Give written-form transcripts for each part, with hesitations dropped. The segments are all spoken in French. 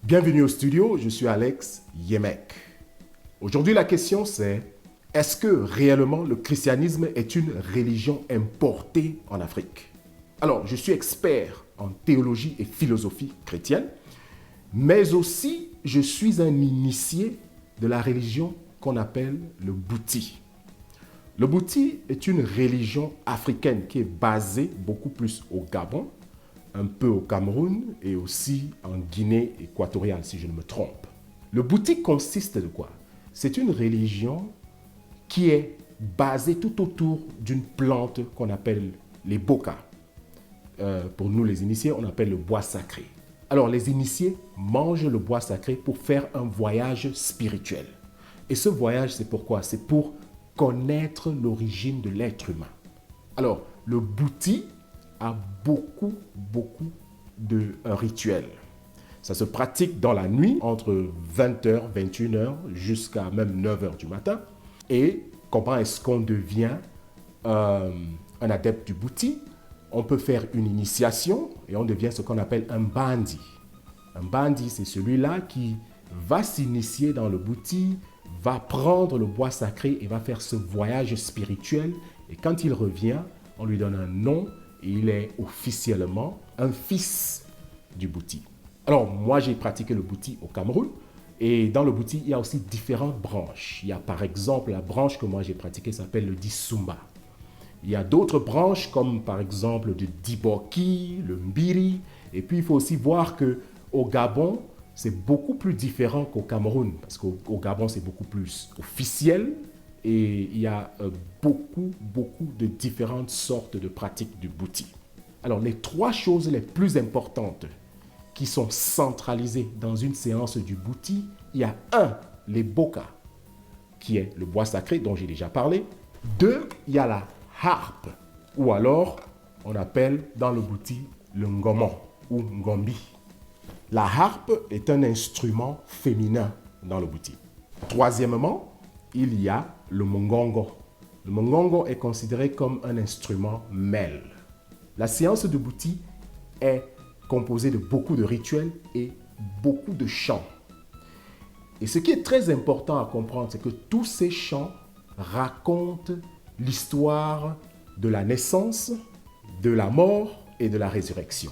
Bienvenue au studio, je suis Alex Yemek. Aujourd'hui, la question c'est, est-ce que réellement le christianisme est une religion importée en Afrique? Alors, je suis expert en théologie et philosophie chrétienne, mais aussi je suis un initié de la religion qu'on appelle le Bouti. Le Bouti est une religion africaine qui est basée beaucoup plus au Gabon, un peu au Cameroun et aussi en Guinée équatoriale, si je ne me trompe. Le Bouti consiste de quoi? C'est une religion qui est basée tout autour d'une plante qu'on appelle les bokas. Pour nous les initiés, on appelle le bois sacré. Alors les initiés mangent le bois sacré pour faire un voyage spirituel. Et ce voyage, c'est pourquoi? C'est pour connaître l'origine de l'être humain. Alors, le Bouti a beaucoup de rituels. Ça se pratique dans la nuit, entre 20h, 21h, jusqu'à même 9h du matin. Et comment est-ce qu'on devient un adepte du Bouti? On peut faire une initiation et on devient ce qu'on appelle un bandi. Un bandi, c'est celui-là qui va s'initier dans le Bouti, va prendre le bois sacré et va faire ce voyage spirituel. Et quand il revient, on lui donne un nom et il est officiellement un fils du Bouti. Alors, moi, j'ai pratiqué le Bouti au Cameroun. Et dans le Bouti, il y a aussi différentes branches. Il y a par exemple la branche que moi j'ai pratiquée s'appelle le Disumba. Il y a d'autres branches comme par exemple le Diboki, le Mbiri. Et puis il faut aussi voir qu'au Gabon, c'est beaucoup plus différent qu'au Cameroun. Parce qu'au Gabon, c'est beaucoup plus officiel. Et il y a beaucoup de différentes sortes de pratiques du Bouti. Alors les trois choses les plus importantes qui sont centralisées dans une séance du Bouti, il y a les bokas, qui est le bois sacré dont j'ai déjà parlé. 2, il y a la harpe, ou alors on appelle dans le Bouti le ngomon ou ngombi. La harpe est un instrument féminin dans le Bouti. Troisièmement, il y a le mongongo. Le mongongo est considéré comme un instrument mâle. La séance de Bouti est composée de beaucoup de rituels et beaucoup de chants. Et ce qui est très important à comprendre, c'est que tous ces chants racontent l'histoire de la naissance, de la mort et de la résurrection.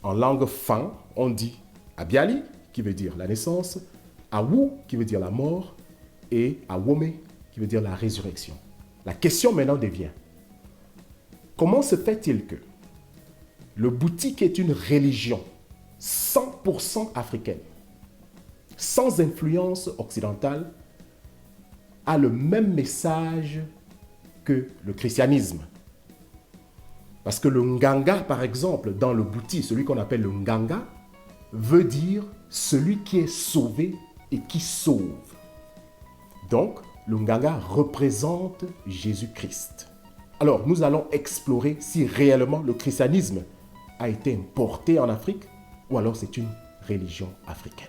En langue Fang, on dit Abiali, qui veut dire la naissance, Awu, qui veut dire la mort, et Awome, qui veut dire la résurrection. La question maintenant devient, comment se fait-il que le Bouti, qui est une religion 100% africaine, sans influence occidentale, a le même message que le christianisme? Parce que le Nganga, par exemple, dans le Bouti, celui qu'on appelle le Nganga, veut dire celui qui est sauvé et qui sauve. Donc, le Nganga représente Jésus-Christ. Alors, nous allons explorer si réellement le christianisme a été importé en Afrique ou alors c'est une religion africaine.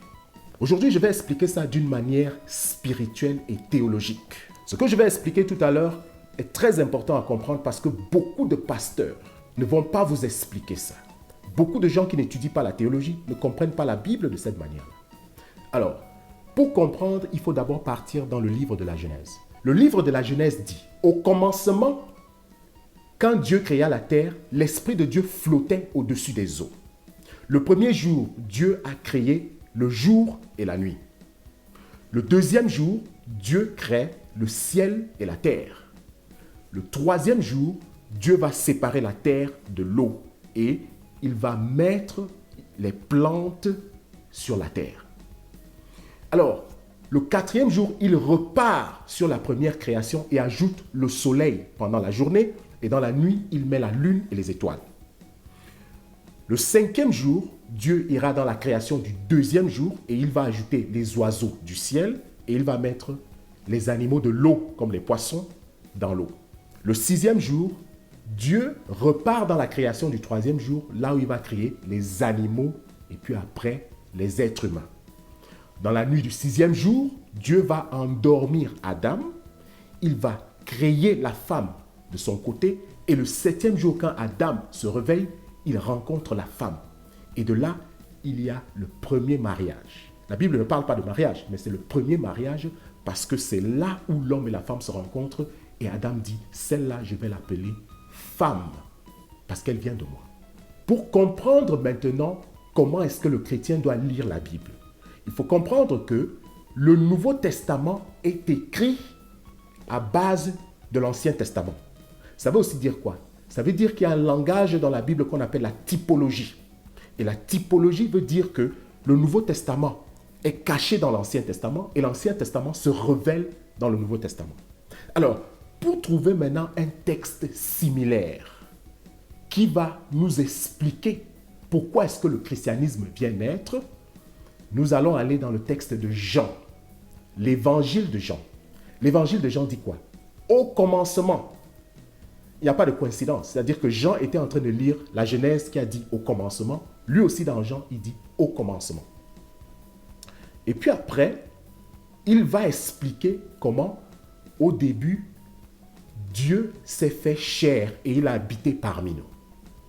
Aujourd'hui, je vais expliquer ça d'une manière spirituelle et théologique. Ce que je vais expliquer tout à l'heure est très important à comprendre parce que beaucoup de pasteurs ne vont pas vous expliquer ça. Beaucoup de gens qui n'étudient pas la théologie ne comprennent pas la Bible de cette manière-là. Alors, pour comprendre, il faut d'abord partir dans le livre de la Genèse. Le livre de la Genèse dit, au commencement, quand Dieu créa la terre, l'Esprit de Dieu flottait au-dessus des eaux. Le premier jour, Dieu a créé le jour et la nuit. Le deuxième jour, Dieu crée le ciel et la terre. Le troisième jour, Dieu va séparer la terre de l'eau et il va mettre les plantes sur la terre. Alors, le quatrième jour, il repart sur la première création et ajoute le soleil pendant la journée et dans la nuit, il met la lune et les étoiles. Le cinquième jour, Dieu ira dans la création du deuxième jour et il va ajouter les oiseaux du ciel et il va mettre les animaux de l'eau, comme les poissons, dans l'eau. Le sixième jour, Dieu repart dans la création du troisième jour, là où il va créer les animaux et puis après les êtres humains. Dans la nuit du sixième jour, Dieu va endormir Adam, il va créer la femme de son côté et le septième jour, quand Adam se réveille, il rencontre la femme. Et de là, il y a le premier mariage. La Bible ne parle pas de mariage, mais c'est le premier mariage parce que c'est là où l'homme et la femme se rencontrent et Adam dit, celle-là, je vais l'appeler femme parce qu'elle vient de moi. Pour comprendre maintenant comment est-ce que le chrétien doit lire la Bible, il faut comprendre que le Nouveau Testament est écrit à base de l'Ancien Testament. Ça veut aussi dire quoi? Ça veut dire qu'il y a un langage dans la Bible qu'on appelle la typologie. Et la typologie veut dire que le Nouveau Testament est caché dans l'Ancien Testament et l'Ancien Testament se révèle dans le Nouveau Testament. Alors, pour trouver maintenant un texte similaire qui va nous expliquer pourquoi est-ce que le christianisme vient naître, nous allons aller dans le texte de Jean, l'évangile de Jean. L'évangile de Jean dit quoi? Au commencement. Il n'y a pas de coïncidence. C'est-à-dire que Jean était en train de lire la Genèse qui a dit au commencement. Lui aussi dans Jean, il dit au commencement. Et puis après, il va expliquer comment, au début, Dieu s'est fait chair et il a habité parmi nous.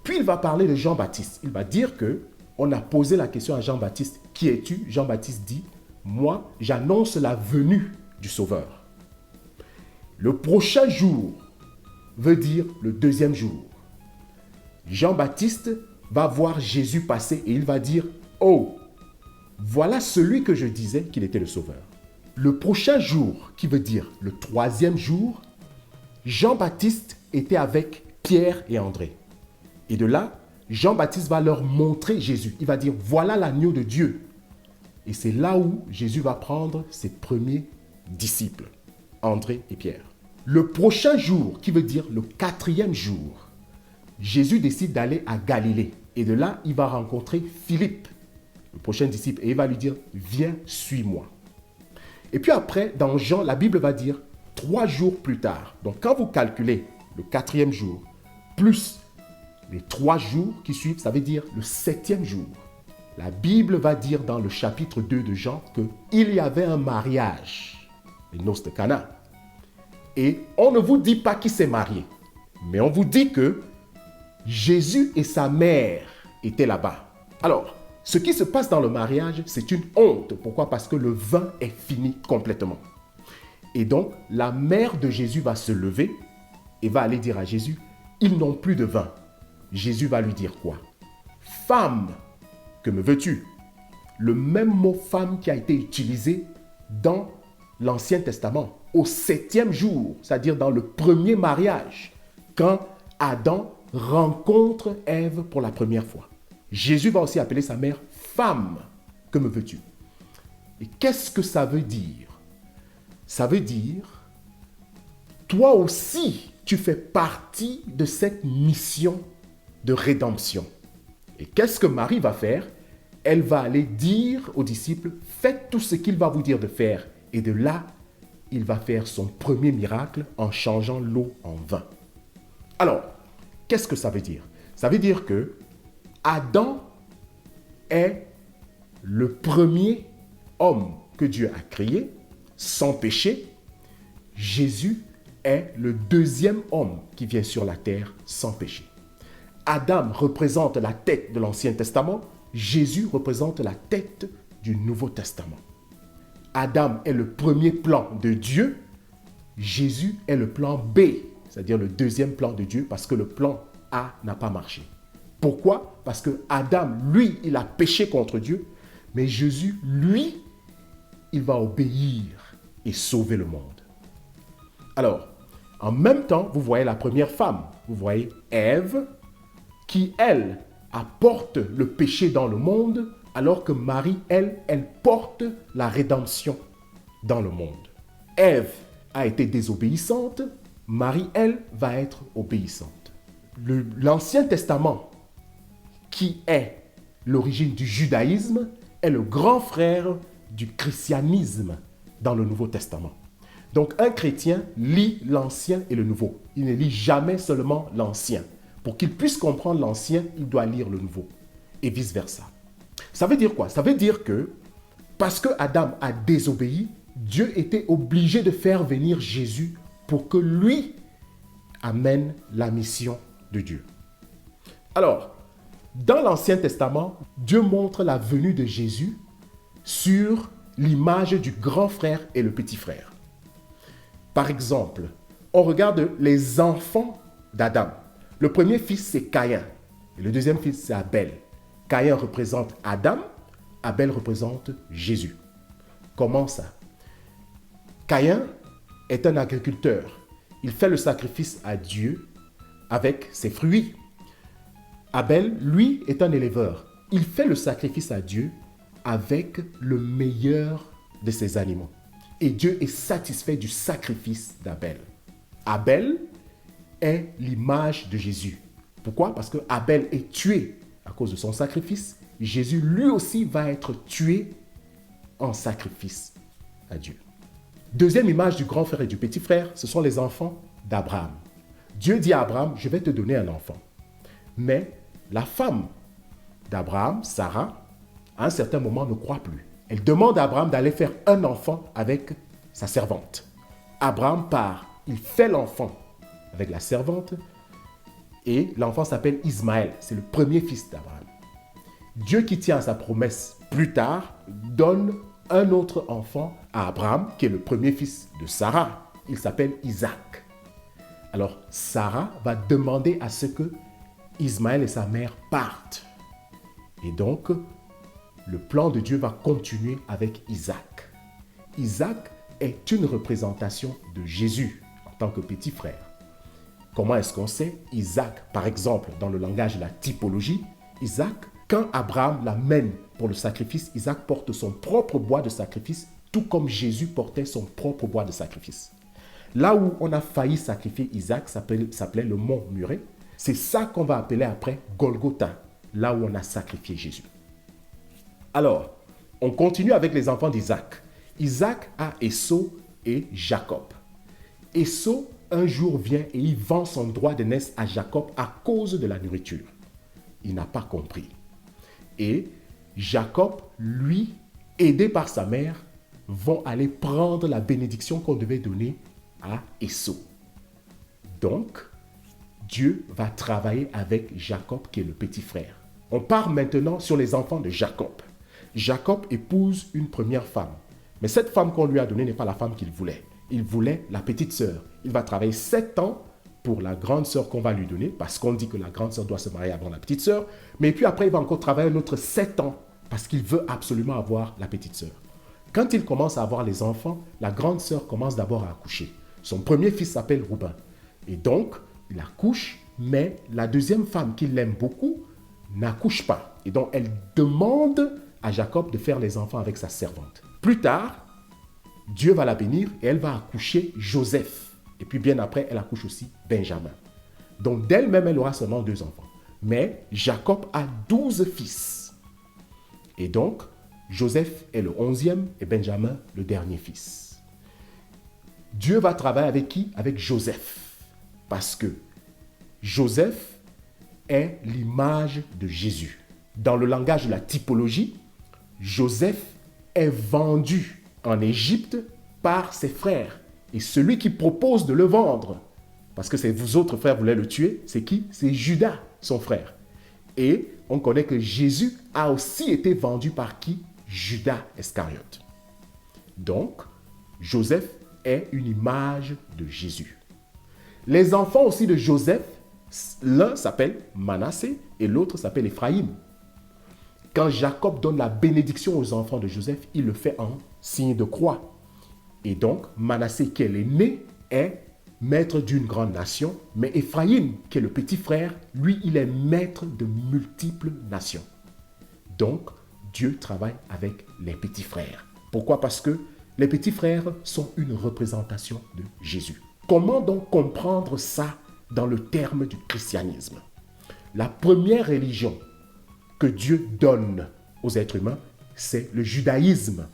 Puis il va parler de Jean-Baptiste. Il va dire que on a posé la question à Jean-Baptiste, qui es-tu? Jean-Baptiste dit, moi, j'annonce la venue du Sauveur. Le prochain jour veut dire le deuxième jour. Jean-Baptiste va voir Jésus passer et il va dire, oh, voilà celui que je disais qu'il était le Sauveur. Le prochain jour, qui veut dire le troisième jour, Jean-Baptiste était avec Pierre et André. Et de là, Jean-Baptiste va leur montrer Jésus. Il va dire, voilà l'agneau de Dieu. Et c'est là où Jésus va prendre ses premiers disciples, André et Pierre. Le prochain jour, qui veut dire le quatrième jour, Jésus décide d'aller à Galilée. Et de là, il va rencontrer Philippe, le prochain disciple, et il va lui dire, viens, suis-moi. Et puis après, dans Jean, la Bible va dire 3 jours plus tard. Donc quand vous calculez le quatrième jour, plus les 3 jours qui suivent, ça veut dire le 7e jour. La Bible va dire dans le chapitre 2 de Jean qu'il y avait un mariage, les noces de Cana. Et on ne vous dit pas qui s'est marié, mais on vous dit que Jésus et sa mère étaient là-bas. Alors, ce qui se passe dans le mariage, c'est une honte. Pourquoi? Parce que le vin est fini complètement. Et donc, la mère de Jésus va se lever et va aller dire à Jésus, ils n'ont plus de vin. Jésus va lui dire quoi? Femme, que me veux-tu? Le même mot femme qui a été utilisé dans l'Ancien Testament, au 7e jour, c'est-à-dire dans le premier mariage, quand Adam rencontre Ève pour la première fois. Jésus va aussi appeler sa mère femme, que me veux-tu? Et qu'est-ce que ça veut dire? Ça veut dire, toi aussi, tu fais partie de cette mission de rédemption. Et qu'est-ce que Marie va faire? Elle va aller dire aux disciples, faites tout ce qu'il va vous dire de faire. Et de là, il va faire son premier miracle en changeant l'eau en vin. Alors, qu'est-ce que ça veut dire? Ça veut dire que Adam est le premier homme que Dieu a créé sans péché. Jésus est le deuxième homme qui vient sur la terre sans péché. Adam représente la tête de l'Ancien Testament. Jésus représente la tête du Nouveau Testament. Adam est le premier plan de Dieu. Jésus est le plan B, c'est-à-dire le deuxième plan de Dieu, parce que le plan A n'a pas marché. Pourquoi? Parce que Adam, lui, il a péché contre Dieu, mais Jésus, lui, il va obéir et sauver le monde. Alors, en même temps, vous voyez la première femme, vous voyez Ève, qui, elle, apporte le péché dans le monde, alors que Marie, elle porte la rédemption dans le monde. Ève a été désobéissante, Marie, elle, va être obéissante. L'Ancien Testament, qui est l'origine du judaïsme, est le grand frère du christianisme dans le Nouveau Testament. Donc un chrétien lit l'Ancien et le Nouveau. Il ne lit jamais seulement l'Ancien. Pour qu'il puisse comprendre l'Ancien, il doit lire le Nouveau. Et vice-versa. Ça veut dire quoi? Ça veut dire que parce que Adam a désobéi, Dieu était obligé de faire venir Jésus pour que lui amène la mission de Dieu. Alors, Dans l'Ancien Testament, Dieu montre la venue de Jésus sur l'image du grand frère et le petit frère. Par exemple, on regarde les enfants d'Adam. Le premier fils, c'est Caïn. Et le deuxième fils, c'est Abel. Caïn représente Adam, Abel représente Jésus. Comment ça? Caïn est un agriculteur. Il fait le sacrifice à Dieu avec ses fruits. Abel, lui, est un éleveur. Il fait le sacrifice à Dieu avec le meilleur de ses animaux. Et Dieu est satisfait du sacrifice d'Abel. Abel est l'image de Jésus. Pourquoi? Parce que Abel est tué à cause de son sacrifice. Jésus, lui aussi, va être tué en sacrifice à Dieu. Deuxième image du grand frère et du petit frère, ce sont les enfants d'Abraham. Dieu dit à Abraham, je vais te donner un enfant. Mais la femme d'Abraham, Sarah, à un certain moment ne croit plus. Elle demande à Abraham d'aller faire un enfant avec sa servante. Abraham part, il fait l'enfant avec la servante et l'enfant s'appelle Ismaël. C'est le premier fils d'Abraham. Dieu qui tient à sa promesse plus tard donne un autre enfant à Abraham qui est le premier fils de Sarah. Il s'appelle Isaac. Alors Sarah va demander à ce que Ismaël et sa mère partent. Et donc, le plan de Dieu va continuer avec Isaac. Isaac est une représentation de Jésus en tant que petit frère. Comment est-ce qu'on sait? Isaac, par exemple, dans le langage de la typologie, Isaac, quand Abraham l'amène pour le sacrifice, Isaac porte son propre bois de sacrifice, tout comme Jésus portait son propre bois de sacrifice. Là où on a failli sacrifier Isaac, s'appelait le mont Muré. C'est ça qu'on va appeler après Golgotha, là où on a sacrifié Jésus. Alors, on continue avec les enfants d'Isaac. Isaac a Ésaü et Jacob. Ésaü, un jour, vient et il vend son droit d'aînesse à Jacob à cause de la nourriture. Il n'a pas compris. Et Jacob, lui, aidé par sa mère, vont aller prendre la bénédiction qu'on devait donner à Ésaü. Donc, Dieu va travailler avec Jacob, qui est le petit frère. On part maintenant sur les enfants de Jacob. Jacob épouse une première femme. Mais cette femme qu'on lui a donnée n'est pas la femme qu'il voulait. Il voulait la petite sœur. Il va travailler 7 ans pour la grande sœur qu'on va lui donner, parce qu'on dit que la grande sœur doit se marier avant la petite sœur. Mais puis après, il va encore travailler un autre 7 ans, parce qu'il veut absolument avoir la petite sœur. Quand il commence à avoir les enfants, la grande sœur commence d'abord à accoucher. Son premier fils s'appelle Rouben. Et donc, il accouche, mais la deuxième femme qu'il aime beaucoup n'accouche pas. Et donc, elle demande à Jacob de faire les enfants avec sa servante. Plus tard, Dieu va la bénir et elle va accoucher Joseph. Et puis bien après, elle accouche aussi Benjamin. Donc d'elle-même, elle aura seulement 2 enfants. Mais Jacob a 12 fils. Et donc, Joseph est le 11e et Benjamin le dernier fils. Dieu va travailler avec qui? Avec Joseph. Parce que Joseph est l'image de Jésus. Dans le langage de la typologie, Joseph est vendu en Égypte par ses frères. Et celui qui propose de le vendre, parce que vos autres frères voulaient le tuer, c'est qui? C'est Judas, son frère. Et on connaît que Jésus a aussi été vendu par qui? Judas Iscariote. Donc, Joseph est une image de Jésus. Les enfants aussi de Joseph, l'un s'appelle Manassé et l'autre s'appelle Éphraïm. Quand Jacob donne la bénédiction aux enfants de Joseph, il le fait en signe de croix. Et donc, Manassé, qui est l'aîné, est maître d'une grande nation, mais Éphraïm, qui est le petit frère, lui, il est maître de multiples nations. Donc, Dieu travaille avec les petits frères. Pourquoi? Parce que les petits frères sont une représentation de Jésus. Comment donc comprendre ça dans le terme du christianisme? La première religion que Dieu donne aux êtres humains, c'est le judaïsme.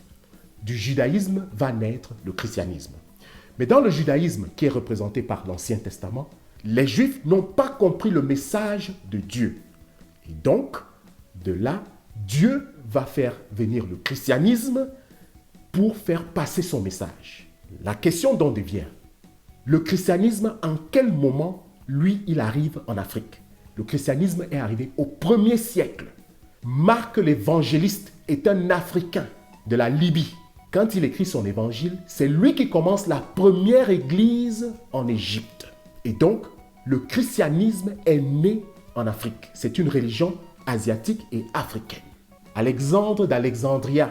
Du judaïsme va naître le christianisme. Mais dans le judaïsme qui est représenté par l'Ancien Testament, les Juifs n'ont pas compris le message de Dieu. Et donc, de là, Dieu va faire venir le christianisme pour faire passer son message. La question donc devient, le christianisme, en quel moment, lui, il arrive en Afrique? Le christianisme est arrivé au 1er siècle. Marc l'évangéliste est un Africain de la Libye. Quand il écrit son évangile, c'est lui qui commence la première église en Égypte. Et donc, le christianisme est né en Afrique. C'est une religion asiatique et africaine. Alexandre d'Alexandria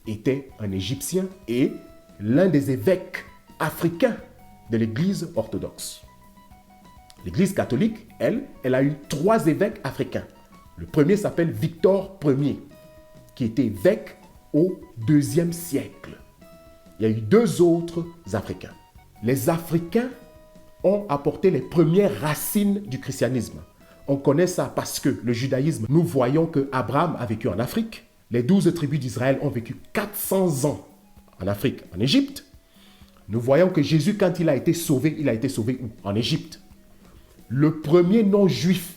était un Égyptien et l'un des évêques africains de l'Église orthodoxe. L'Église catholique, elle a eu 3 évêques africains. Le premier s'appelle Victor Ier, qui était évêque au IIe siècle. Il y a eu 2 autres Africains. Les Africains ont apporté les premières racines du christianisme. On connaît ça parce que le judaïsme, nous voyons que Abraham a vécu en Afrique. Les 12 tribus d'Israël ont vécu 400 ans en Afrique, en Égypte. Nous voyons que Jésus, quand il a été sauvé où? En Égypte. Le premier non-juif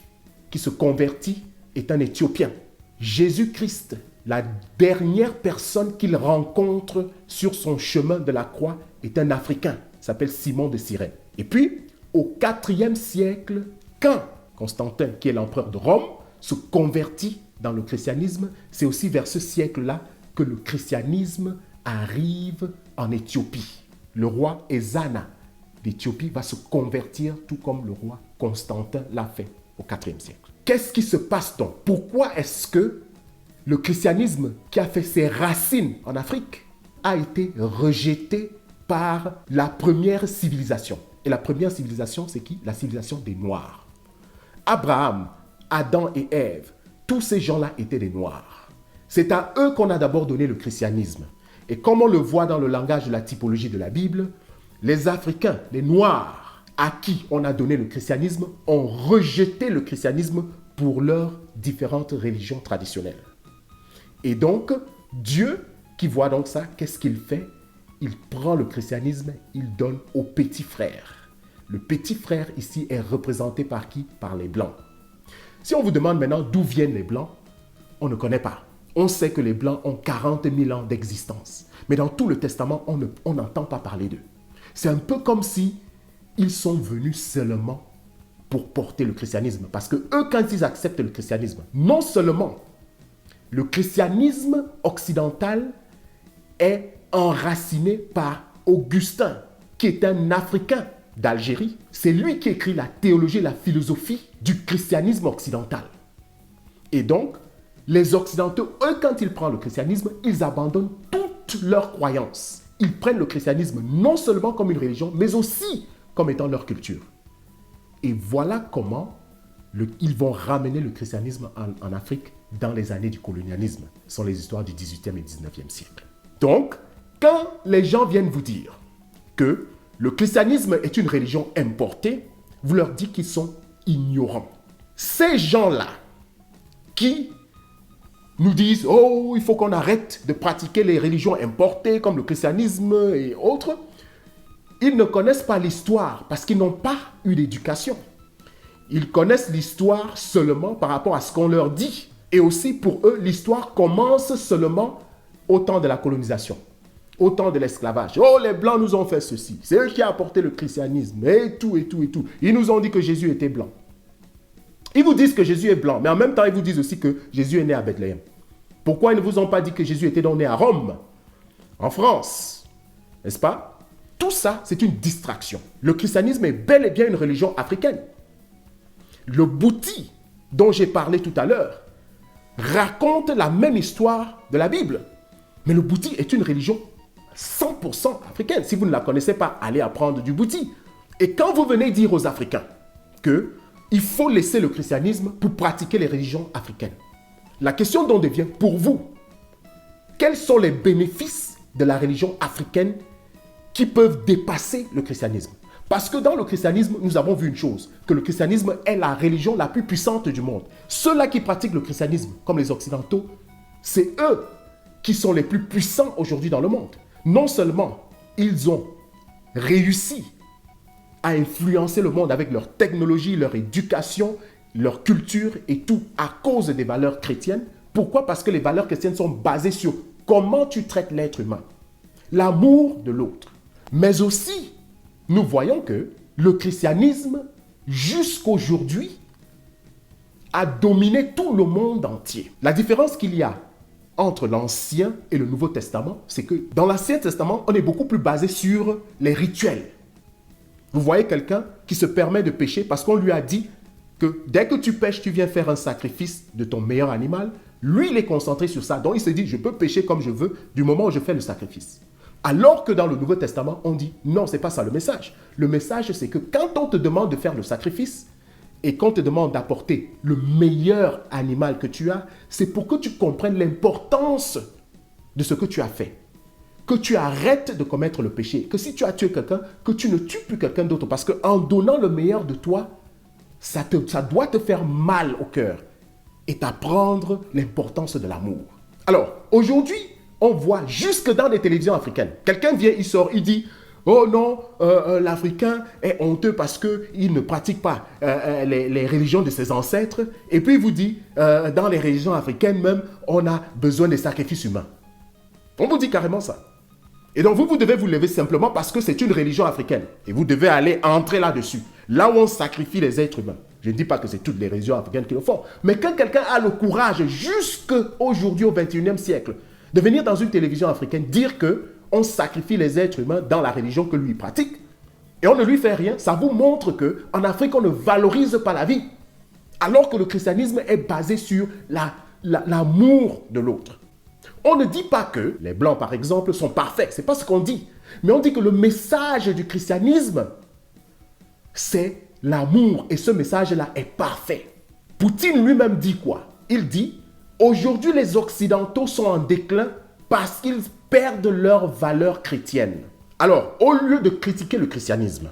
qui se convertit est un Éthiopien. Jésus-Christ, la dernière personne qu'il rencontre sur son chemin de la croix est un Africain, s'appelle Simon de Cyrène. Et puis, au IVe siècle, quand Constantin, qui est l'empereur de Rome, se convertit dans le christianisme, c'est aussi vers ce siècle-là que le christianisme arrive en Éthiopie. Le roi Ezana d'Éthiopie va se convertir tout comme le roi Constantin l'a fait au IVe siècle. Qu'est-ce qui se passe donc? Pourquoi est-ce que le christianisme qui a fait ses racines en Afrique a été rejeté par la première civilisation? Et la première civilisation, c'est qui? La civilisation des Noirs. Abraham, Adam et Ève, tous ces gens-là étaient des Noirs. C'est à eux qu'on a d'abord donné le christianisme. Et comme on le voit dans le langage de la typologie de la Bible, les Africains, les Noirs, à qui on a donné le christianisme, ont rejeté le christianisme pour leurs différentes religions traditionnelles. Et donc, Dieu, qui voit donc ça, qu'est-ce qu'il fait? Il prend le christianisme, il donne aux petits frères. Le petit frère ici est représenté par qui? Par les Blancs. Si on vous demande maintenant d'où viennent les Blancs, on ne connaît pas. On sait que les Blancs ont 40 000 ans d'existence. Mais dans tout le Testament, on n'entend pas parler d'eux. C'est un peu comme si ils sont venus seulement pour porter le christianisme. Parce que eux, quand ils acceptent le christianisme, non seulement le christianisme occidental est enraciné par Augustin, qui est un Africain d'Algérie. C'est lui qui écrit la théologie et la philosophie du christianisme occidental. Et donc, les Occidentaux, eux, quand ils prennent le christianisme, ils abandonnent toutes leurs croyances. Ils prennent le christianisme non seulement comme une religion, mais aussi comme étant leur culture. Et voilà comment ils vont ramener le christianisme en Afrique dans les années du colonialisme. Ce sont les histoires du 18e et 19e siècle. Donc, quand les gens viennent vous dire que le christianisme est une religion importée, vous leur dites qu'ils sont ignorants. Ces gens-là qui nous disent « Oh, il faut qu'on arrête de pratiquer les religions importées comme le christianisme et autres », ils ne connaissent pas l'histoire parce qu'ils n'ont pas eu d'éducation. Ils connaissent l'histoire seulement par rapport à ce qu'on leur dit. Et aussi pour eux, l'histoire commence seulement au temps de la colonisation, au temps de l'esclavage. Oh, les Blancs nous ont fait ceci. C'est eux qui ont apporté le christianisme et tout, et tout, et tout. Ils nous ont dit que Jésus était blanc. Ils vous disent que Jésus est blanc, mais en même temps, ils vous disent aussi que Jésus est né à Bethléem. Pourquoi ils ne vous ont pas dit que Jésus était donc né à Rome, en France? N'est-ce pas? Tout ça, c'est une distraction. Le christianisme est bel et bien une religion africaine. Le Bouti, dont j'ai parlé tout à l'heure, raconte la même histoire de la Bible. Mais le Bouti est une religion 100% africaine. Si vous ne la connaissez pas, allez apprendre du Bouti. Et quand vous venez dire aux Africains qu'il faut laisser le christianisme pour pratiquer les religions africaines, la question donc devient, pour vous, quels sont les bénéfices de la religion africaine qui peuvent dépasser le christianisme? Parce que dans le christianisme, nous avons vu une chose, que le christianisme est la religion la plus puissante du monde. Ceux-là qui pratiquent le christianisme, comme les Occidentaux, c'est eux qui sont les plus puissants aujourd'hui dans le monde. Non seulement ils ont réussi à influencer le monde avec leur technologie, leur éducation, leur culture et tout à cause des valeurs chrétiennes. Pourquoi? Parce que les valeurs chrétiennes sont basées sur comment tu traites l'être humain, l'amour de l'autre. Mais aussi, nous voyons que le christianisme, jusqu'aujourd'hui, a dominé tout le monde entier. La différence qu'il y a entre l'Ancien et le Nouveau Testament, c'est que dans l'Ancien Testament, on est beaucoup plus basé sur les rituels. Vous voyez quelqu'un qui se permet de pécher parce qu'on lui a dit que dès que tu pêches, tu viens faire un sacrifice de ton meilleur animal. Lui, il est concentré sur ça. Donc, il se dit, je peux pécher comme je veux du moment où je fais le sacrifice. Alors que dans le Nouveau Testament, on dit, non, ce n'est pas ça le message. Le message, c'est que quand on te demande de faire le sacrifice et qu'on te demande d'apporter le meilleur animal que tu as, c'est pour que tu comprennes l'importance de ce que tu as fait. Que tu arrêtes de commettre le péché. Que si tu as tué quelqu'un, que tu ne tues plus quelqu'un d'autre. Parce qu'en donnant le meilleur de toi, ça doit te faire mal au cœur et t'apprendre l'importance de l'amour. Alors, aujourd'hui, on voit jusque dans les télévisions africaines. Quelqu'un vient, il sort, il dit « Oh non, l'Africain est honteux parce qu'il ne pratique pas les religions de ses ancêtres. » Et puis il vous dit « Dans les religions africaines même, on a besoin des sacrifices humains. » On vous dit carrément ça. Et donc vous devez vous lever simplement parce que c'est une religion africaine. Et vous devez aller entrer là-dessus. Là où on sacrifie les êtres humains. Je ne dis pas que c'est toutes les religions africaines qui le font. Mais quand quelqu'un a le courage, jusqu'aujourd'hui au XXIe siècle, de venir dans une télévision africaine dire qu'on sacrifie les êtres humains dans la religion que lui pratique, et on ne lui fait rien, ça vous montre qu'en Afrique, on ne valorise pas la vie. Alors que le christianisme est basé sur l'amour de l'autre. On ne dit pas que les Blancs, par exemple, sont parfaits. Ce n'est pas ce qu'on dit. Mais on dit que le message du christianisme, c'est l'amour. Et ce message-là est parfait. Poutine lui-même dit quoi? Il dit, aujourd'hui, les Occidentaux sont en déclin parce qu'ils perdent leurs valeurs chrétiennes. Alors, au lieu de critiquer le christianisme,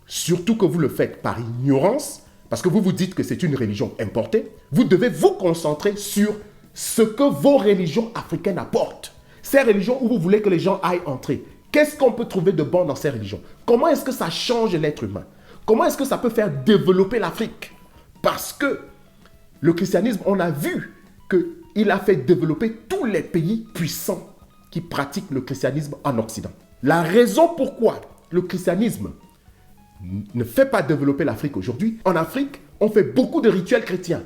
surtout que vous le faites par ignorance, parce que vous vous dites que c'est une religion importée, vous devez vous concentrer sur ce que vos religions africaines apportent. Ces religions où vous voulez que les gens aillent entrer. Qu'est-ce qu'on peut trouver de bon dans ces religions? Comment est-ce que ça change l'être humain? Comment est-ce que ça peut faire développer l'Afrique? Parce que le christianisme, on a vu qu'il a fait développer tous les pays puissants qui pratiquent le christianisme en Occident. La raison pourquoi le christianisme ne fait pas développer l'Afrique aujourd'hui, en Afrique, on fait beaucoup de rituels chrétiens.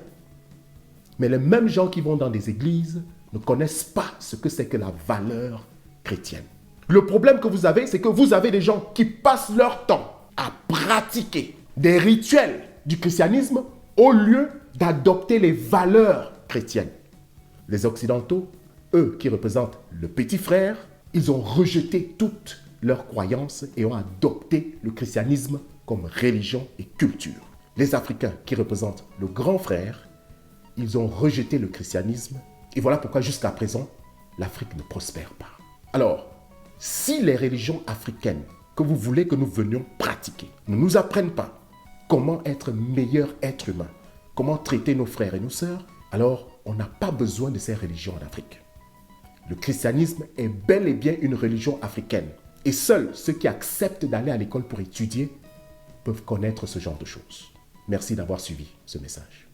Mais les mêmes gens qui vont dans des églises ne connaissent pas ce que c'est que la valeur chrétienne. Le problème que vous avez, c'est que vous avez des gens qui passent leur temps à pratiquer des rituels du christianisme au lieu d'adopter les valeurs chrétiennes. Les Occidentaux, eux qui représentent le petit frère, ils ont rejeté toutes leurs croyances et ont adopté le christianisme comme religion et culture. Les Africains qui représentent le grand frère, ils ont rejeté le christianisme et voilà pourquoi jusqu'à présent, l'Afrique ne prospère pas. Alors, si les religions africaines que vous voulez que nous venions pratiquer ne nous apprennent pas comment être meilleur être humain, comment traiter nos frères et nos sœurs, alors on n'a pas besoin de ces religions en Afrique. Le christianisme est bel et bien une religion africaine et seuls ceux qui acceptent d'aller à l'école pour étudier peuvent connaître ce genre de choses. Merci d'avoir suivi ce message.